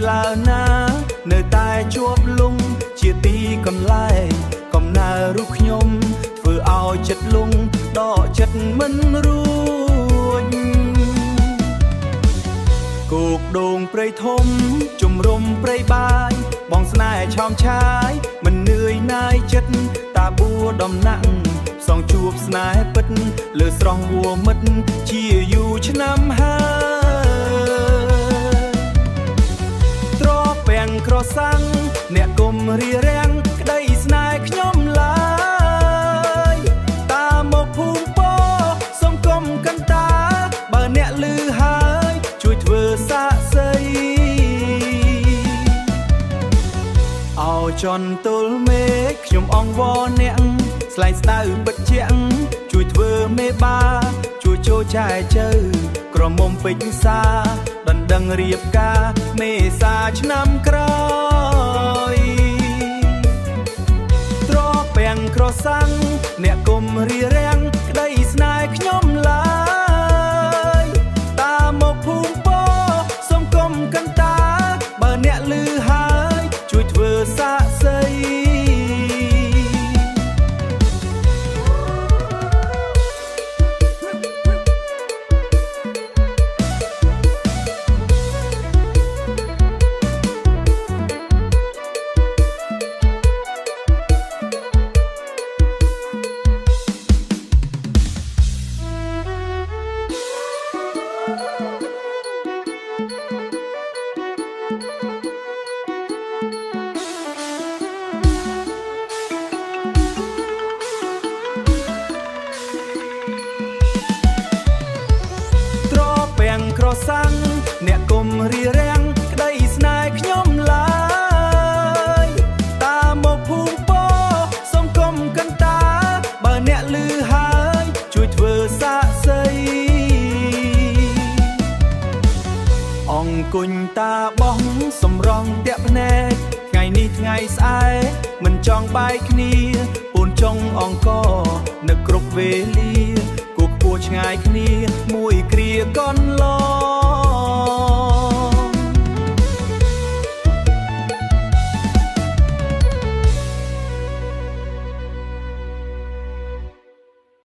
លើណានៅតែជាប់លងជាទីកន្លែងកំណើរូបខ្ញុំធ្វើឲ្យចិត្តលងដកចិត្តមិនរួចគោកដូងព្រៃធំជំរុំព្រៃបាយបងស្នេហ៍ឆោមឆាយមិននឿយណាយចិត្តតាបួដំណាក់សងជួបស្នេហ៍ពិតលើស្រស់វัวមិត្តជាយូរឆ្នាំហើយត្រពាំងក្រសាំងអ្នកគុំរៀបរៀងក្តីស្នេហ៍ខ្ញុំឡើយតាមមកភូមិពោសុំគុំកន្តាបើអ្នកលឺហើយជួយធ្វើសាកសីអោចន់ទល់មេឃខ្ញុំអង្វរអ្នកស្លែងស្ដៅពិតជាក់ជួយធ្វើមេបាជួយចូលចែជើក្រមុំពេជ្រសាដណ្ដឹងរៀបការមេសាឆ្នាំក្រោយត្រពាំងក្រសាំងអ្នកគុំរៀបរៀងក្តីស្នេហ៍ខ្ញុំឡើយតាមមកភូមិពោសុំគុំកន្តាបើអ្នកលឺហើយជួយធ្វើសាកសីក្រសាំងអ្នកគុំរៀបរៀងក្តីស្នេហ៍ខ្ញុំឡើយតាមមកភូមិពោសុំគុំកន្តាបើអ្នកលឺហើយជួយធ្វើសាកសីអង្គុញតាបោះសម្រងតាក់ភ្នែកថ្ងៃនេះថ្ងៃស្អែកមិនចង់បែកគ្នាពូនចុងអង្គនៅគ្រប់វេលាគូខ្ពស់ឆ្ងាយគ្នាមួយគ្រាកន្លង